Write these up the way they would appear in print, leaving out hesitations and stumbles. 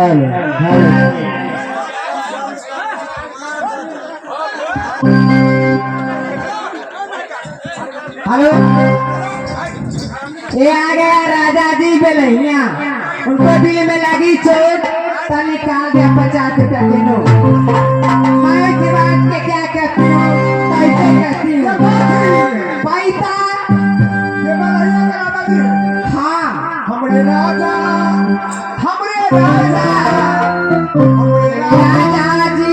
Hello hello hello ये आ गया राजा जी बेलैया उनको दिल में लगी चोट तो निकाल दिया 50 रुपया के नोट मैं की बात के क्या कहती हूँ पैसे कहती हूँ पैसा ये बेलैया का राजा जी हाँ हमरे राजा जी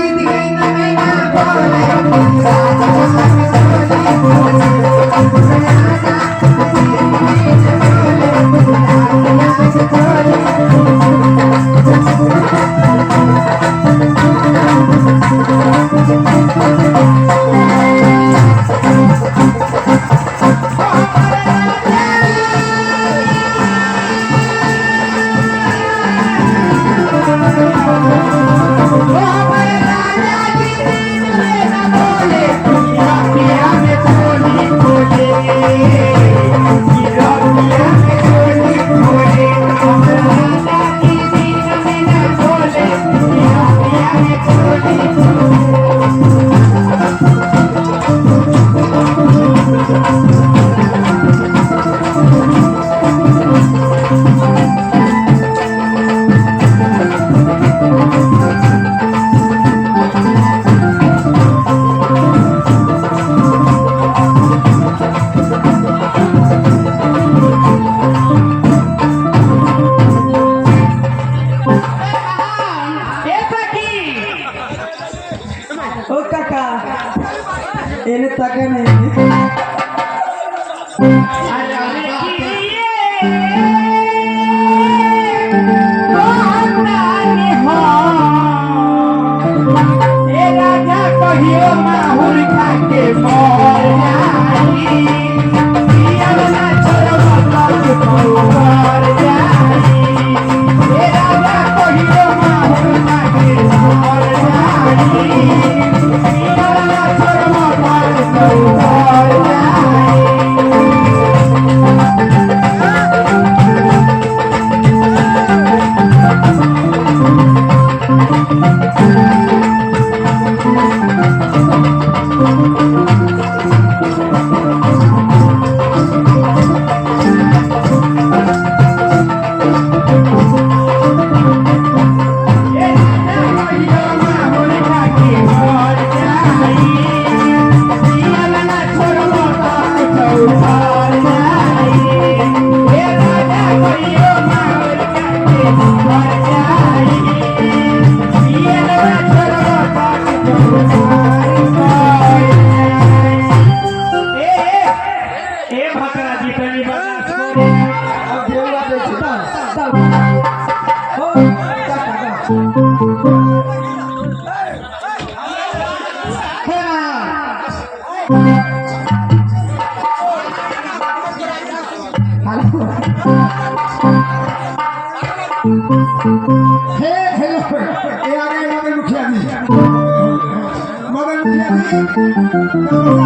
दिन में ना बोले इन्हें तक नहीं राजा कहियो माहौल खाके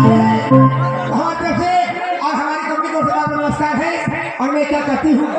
बहुत से और हमारी कंपनी को नमस्कार है और मैं क्या कहती हूँ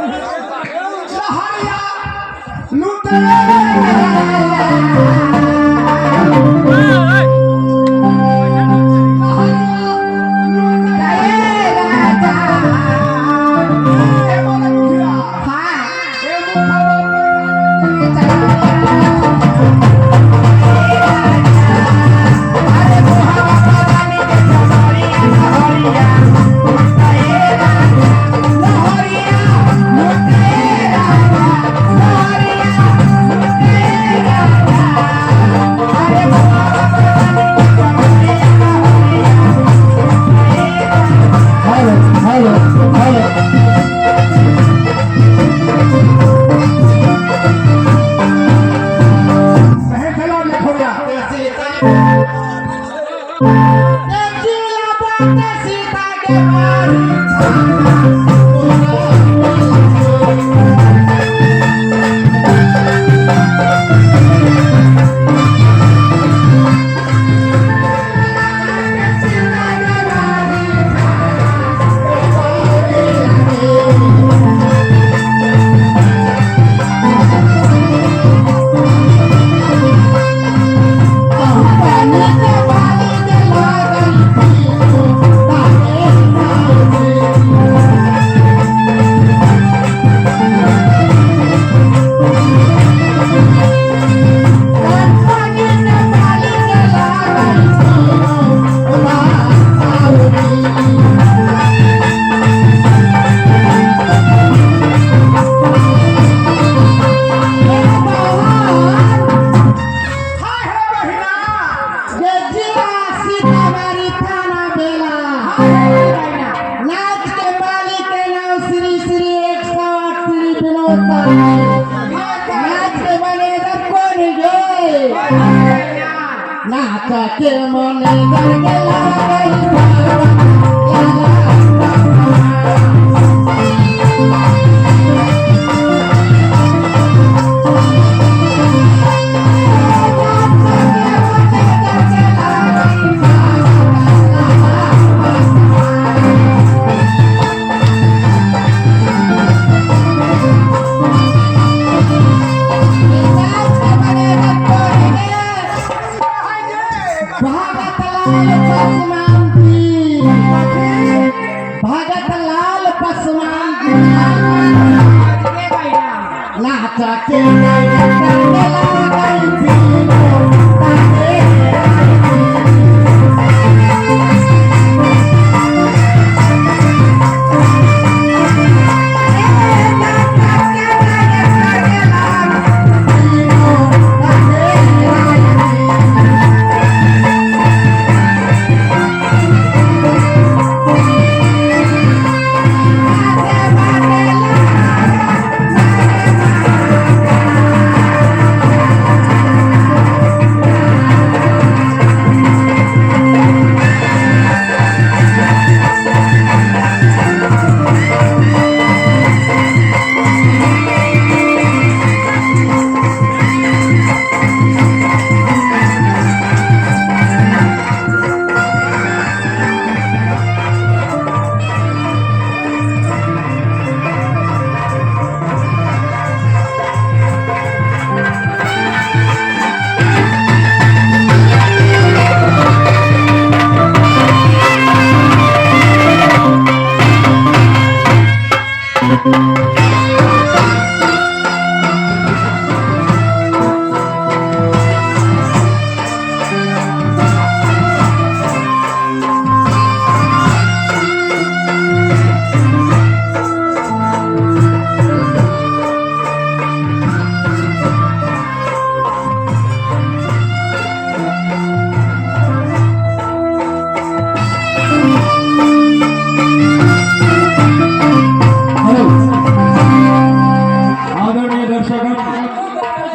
नाच के मने करके लागाई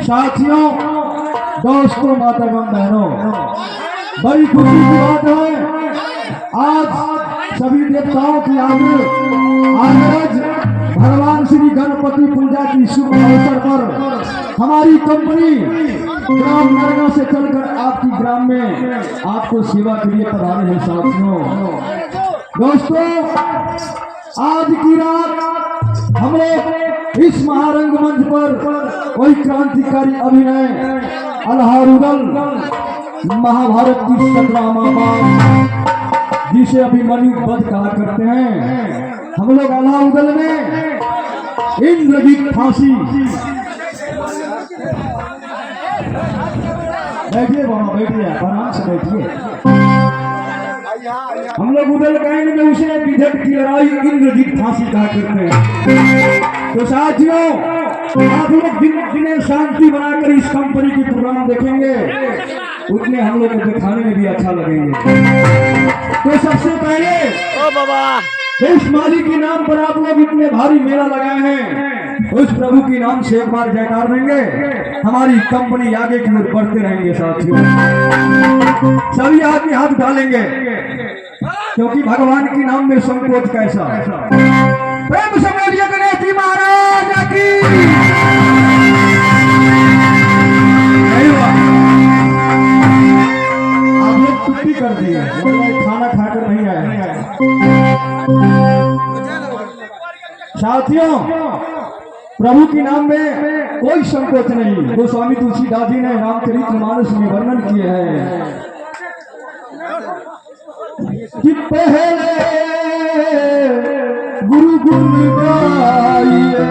साथियों, दोस्तों, मातागण बहनों, बड़ी खुशी की बात है। आज सभी देवताओं की आज भगवान श्री गणपति पूजा की शुभ अवसर पर हमारी कंपनी ग्राम नरगा से चलकर आपकी ग्राम में आपको सेवा के लिए पधारे हैं। साथियों, दोस्तों, आज की रात हम लोग इस महारंग मंच पर कोई क्रांतिकारी अभिनय अल्हारुदल महाभारत की संग्रामा जिसे अभिमन्यु वध कहा करते हैं, हम लोग अल्हारुदल में इंद्रजीत फांसी। बैठिए बाबा, बैठिए, आराम से बैठिए। हम लोग उदल कैंड में उसे विधक की लड़ाई इंद्रजीत फांसी कहा करते हैं। तो साथियों, आप लोग जिन्हें शांति बनाकर इस कंपनी की प्रोग्राम देखेंगे उतने हम लोग को दिखाने में भी अच्छा लगेंगे। तो सबसे पहले ओ बाबा, इस मालिक के नाम पर आप लोग इतने भारी मेला लगाए हैं, उस प्रभु के नाम से एक बार जयकार देंगे, हमारी कंपनी आगे की ओर बढ़ते रहेंगे। साथियों, सभी आदमी हाथ उठालेंगे क्योंकि भगवान के नाम में संकोच कैसा। प्रेम से बोलिए गणेश जी महाराज की। आप लोग छुट्टी कर दिए, खाना खाकर नहीं आए। साथियों, प्रभु के नाम में कोई संकोच नहीं। गोस्वामी तुलसीदास जी ने रामचरितमानस में वर्णन किए हैं कि पहले गुरु गुण गाइए,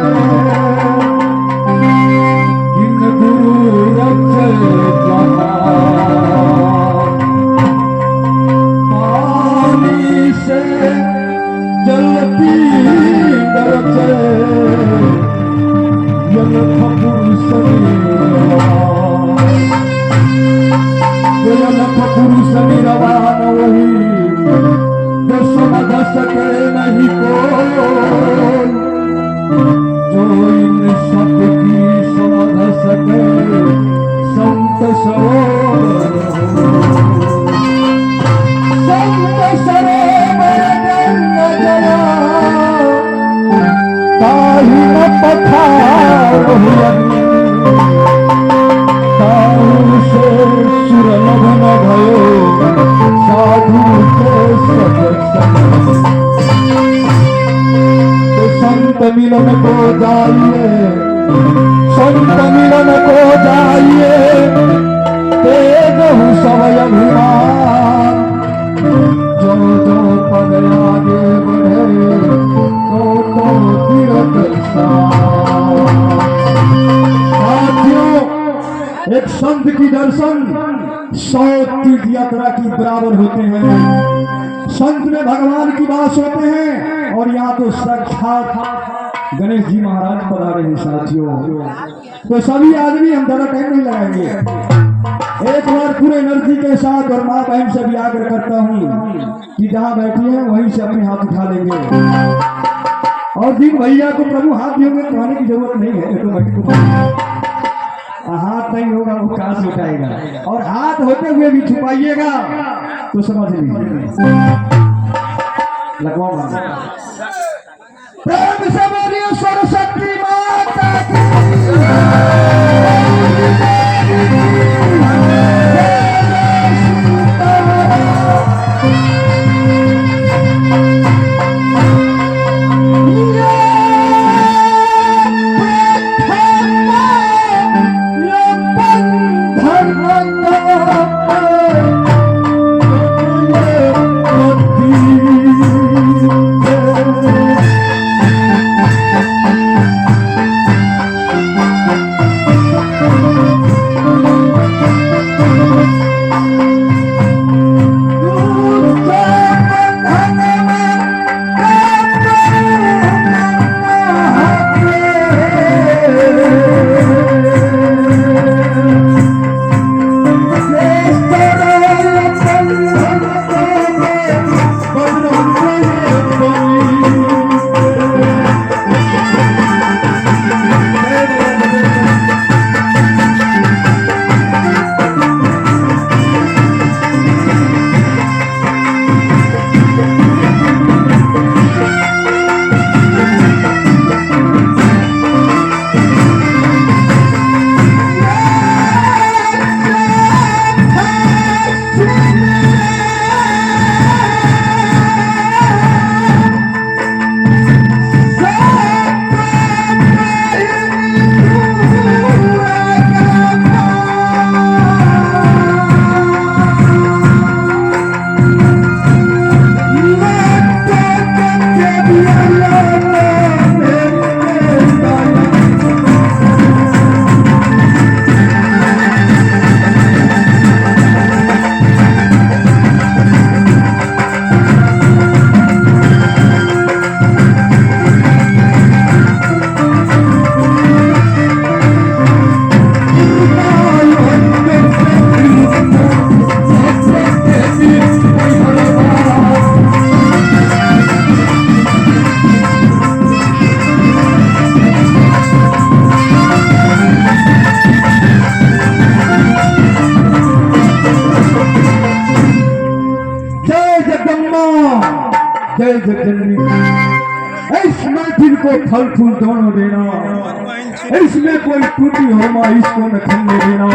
इन गुरु रखे पानी से जलती डरते जलख पुरुष निरवान वही जो समझ सके नहीं कोई, जो इन सब की समझ सके संत सरोवर संत सरोवर गंग जया ताहि न पठारो अग्नि ताहि से सुर लगन भयो साधु के सत्संग संत मिलन को जाइए संत मिलन को जाइए तेज हूँ सब अभिमान जो जो पद आगे बढ़े तो तीरथ साथियों एक संत की दर्शन 100 तीर्थ यात्रा की बराबर होते हैं। संत में भगवान की बात होते हैं और यहाँ तो साक्षात गणेश जी महाराज पधारे हैं साथियों। तो सभी आदमी हम ज्यादा टाइम नहीं लगाएंगे, एक बार पूरे एनर्जी के साथ और माँ बहन से भी आग्रह करता हूँ कि जहाँ बैठी है वहीं से अपने हाथ उठा लेंगे और जिन भैया को प्रभु हाथ दियोगे कहने की जरूरत नहीं है, ऑटोमेटिक हाथ नहीं होगा वो कहाँ से उठाएगा और हाथ होते हुए भी छुपाइएगा तो समझ लीजिए लगवा प्रेम से बोलिए सरस्वती माता की जय जगदम्बी इस महफिल को फल फूल दोनों देना, इसमें कोई टूटी हो माँ इसको न खलने देना।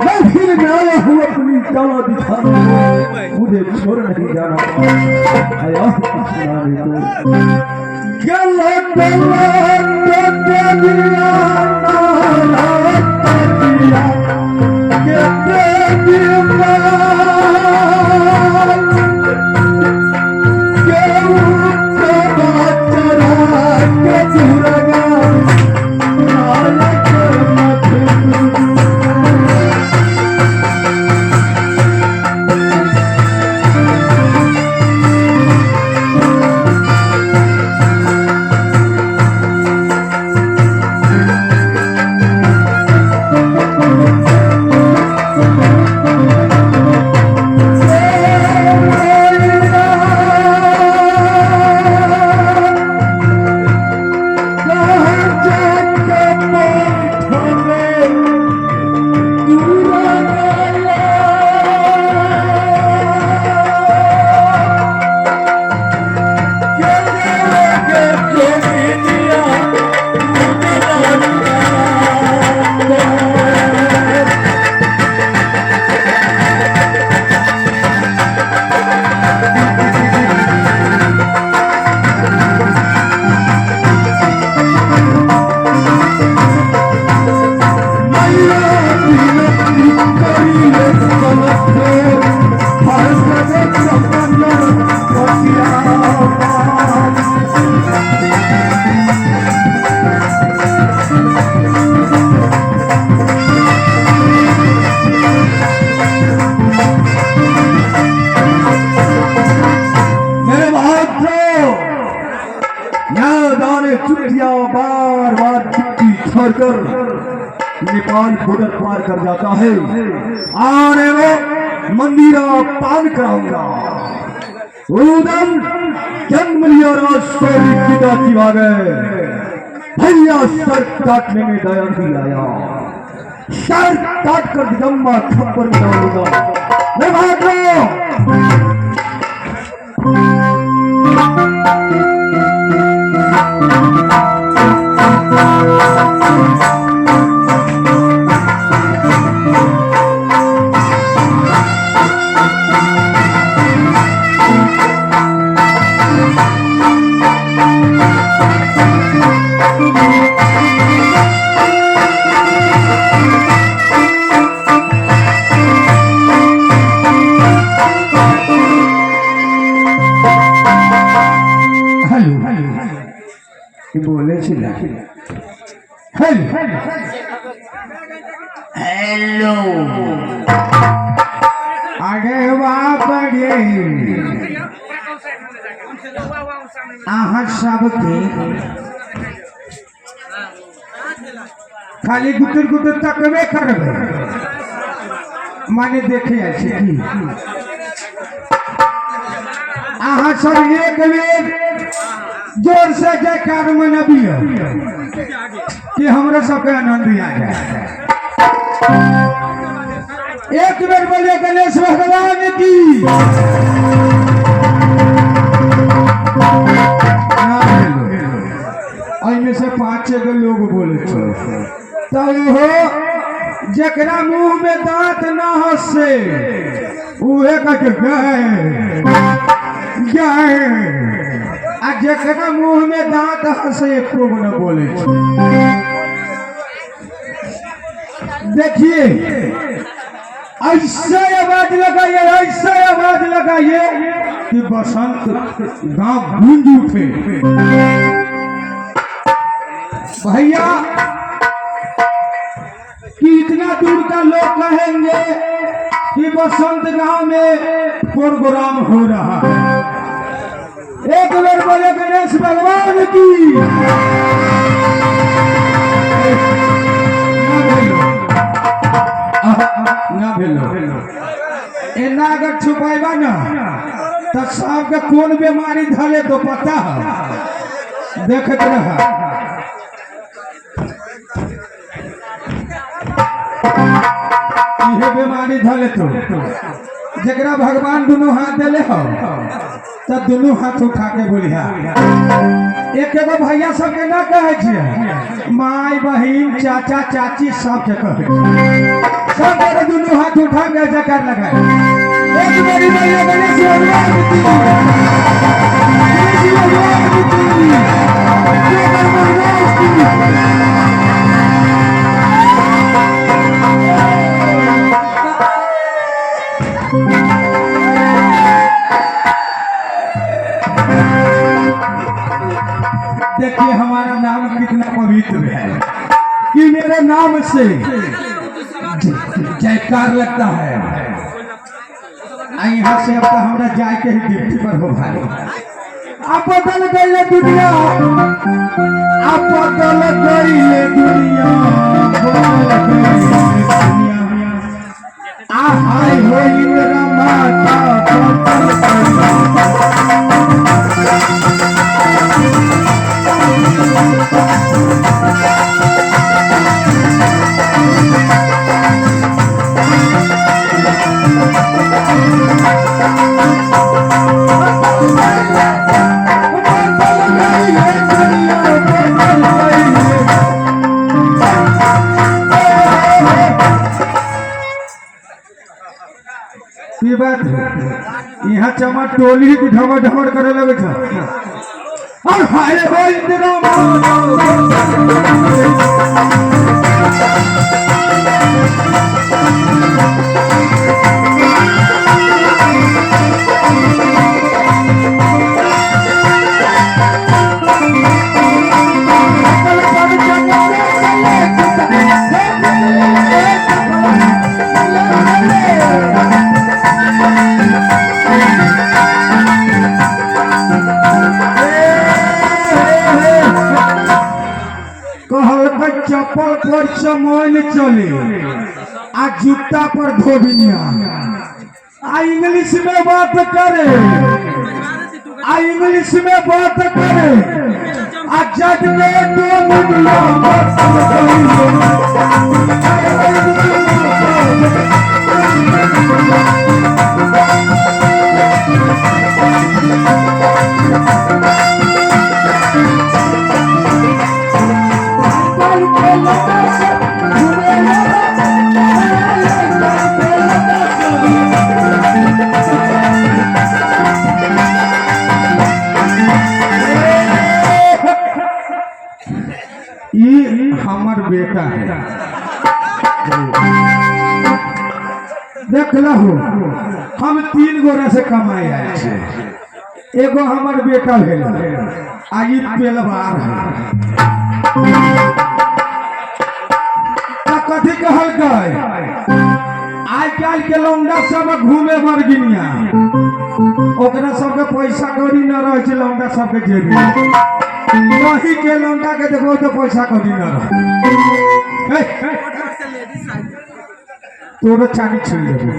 महफिल में आया हूँ अपनी कला दिखाने, मुझे छोड़ नहीं जाना। आया नेपाल बॉर्डर पार कर जाता है और वो मंदिर पान कराऊंगा। उदम जन्म लिया राष्ट्रीय पिता की गए भैया सर काटने में दया भी आया, सर काट कर जम्मा थप्पड़ में डालूंगा। मैं भाग रहा हूं। बोले हेलो आगे बढ़े अहाँ सबके खाली गुटर गुटर तकबे करबे माने देखे अच्छे अहाँ सब एक बेर जोर से जयकार मनबियो कि हमरा सबके आनंद आ जाए। एक बेर बोले गणेश भगवान की। में से 5-6 लोग बोले तब हो जकरा मुंह में दांत ना हंसे उहे कहे गए आ जकरा मुंह में दांत हंसे एको न बोले। देखिए ऐसे आवाज लगाइए कि बसंत गांव गूंज उठे। भैया कि इतना दूर का लोग कहेंगे कि बसंत गांव में प्रोग्राम हो रहा है। एक बार बोले गणेश भगवान की। ना भेलो एना अगर छुपाइबा ना तो सबके कौन बीमारी धले तो पता है। देखते रहा ये बीमारी धले तो जकरा भगवान दोनों हाथ दिले हो तो दोनों हाथ उठा के बोलिया। एक एगो भैया सबके ना कहे छे माई बहिन चाचा चाची सबके कहे सब दोनों हाथ उठा के जयकार लगाए। एक मेरी भैया गणेश भगवान की देखिए हमारा नाम कितना पवित्र है कि मेरे नाम से जयकार लगता है। यहाँ से अब तो हमारा जाए के ही ड्यूटी पर हो भाई। अब बदल गई दुनिया, अब बदल गई दुनिया, हाय हो इंदिरा माता बात यहाँ चमा टोली ढमर ढमर करे लगे था। और हाय हो इंदिरा चप्पल पर समय न चले आ जूता पर धोबिया आ इंग्लिश में बात करे आ इंग्लिश में बात करे आ जज में दो दुनिया हमार बेटा है देख लहू हम 3 गोरा से कमाए आए छे एगो हमार बेटा भेल आई पेलवार है कथी कहल गए आज कल के लौंडा सब घूमे मर गिनिया ओकरा सबके पैसा कौड़ी न रहे छे लौंडा सबके जेब में वही के लौंडा के देखो तो पैसा कभी न रहे तोरो चानी छीन लेबो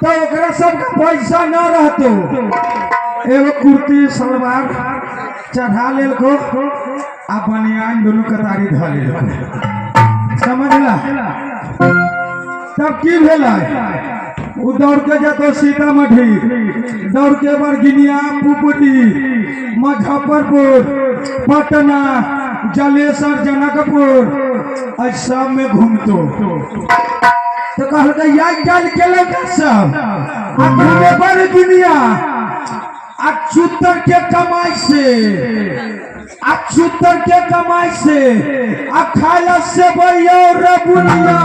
तो ओकरा सबके पैसा न रहतो एगो कुर्ती सलवार चढ़ा लेल को आ बनियान दोनों कतारी ध लेल समझला तब की भेला उ दौड़ के जातो सीतामढ़ी दौड़ के बरगिनिया पुपटी मुजफ्फरपुर पटना जलेसर जनकपुर और सब में घूमतो तो कहल याद डाल के लोग सब आ घूमे बरगिनिया आ चुतर के कमाई से आ चुतर के कमाई से आ खाला से भैया रबुनिया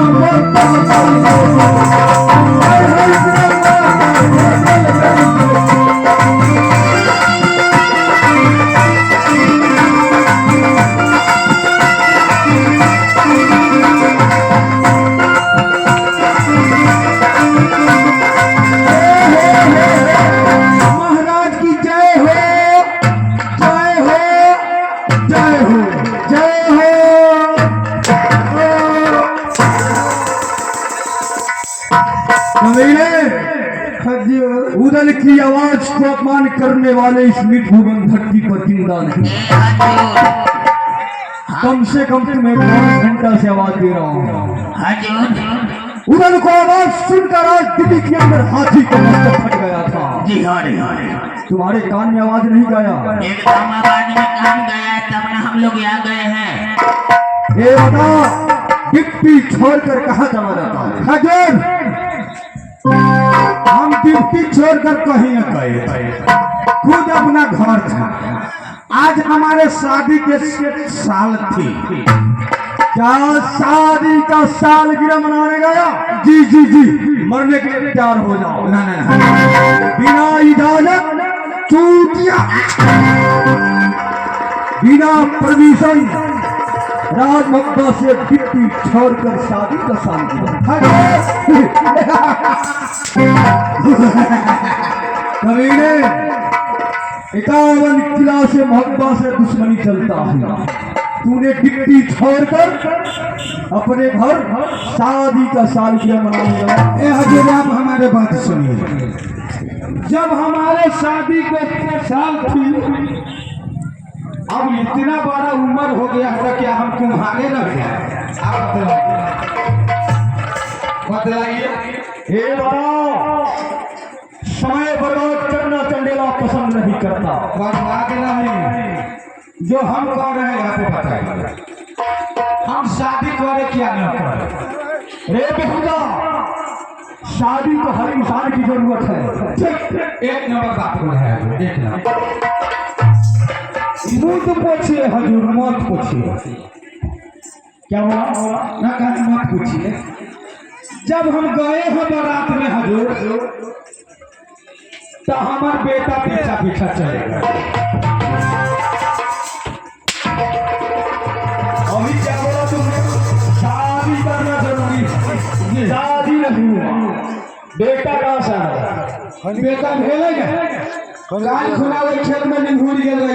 उदल की आवाज को अपमान करने वाले इस मीठ भुवन धरती पर जिंदा नहीं कम से कम तुम्हें 5 घंटा से आवाज दे रहा हूँ उदल को आवाज सुनकर आज दिल्ली के अंदर हाथी का मस्तक फट गया था जी हाँ रे तुम्हारे कान में आवाज नहीं गया एकदम आवाज में कान गया तब ना हम लोग यहाँ गए हैं ये बता डिप्टी छोड़कर कहाँ चला जाता है हजूर हम डिप्टी छोड़कर कहीं न गए खुद अपना घर था आज हमारे शादी के साल थी क्या शादी का सालगिरह मनाने गया जी जी जी मरने के लिए तैयार हो जाओ ना ना बिना इजाजत चूतिया बिना परमिशन राजमक्का से डिप्टी छोड़कर शादी का सालगिरह कमीने 51 किला से मोहब्बा से दुश्मनी चलता है तूने डिप्टी छोड़कर अपने घर शादी का सालगिरह मनाएगा ए हजूर आप हमारे बात सुनिए जब हमारे शादी के साल थी अब इतना बड़ा उम्र हो गया था क्या हम तुम्हारे लग गए आप बतलाइए हे बताओ समय बर्बाद करना चंडेला पसंद नहीं करता बर्बाद नहीं जो हम कर रहे हैं आपको बताइए हम शादी करे क्या नहीं करे रे बेहुदा शादी तो हर इंसान की जरूरत है एक नंबर बात को है देखना मुझ पूछिए हजूर मत पूछिए क्या हुआ ना कहा मत पूछिए जब हम गए हैं बारात में हजूर तो हमारा बेटा पीछा पीछा चलेगा अभी क्या बोला तुमने शादी करना जरूरी है शादी नहीं हुआ बेटा कहाँ से आया बेटा भेलेगा गाय खुला खेत में निभूर गए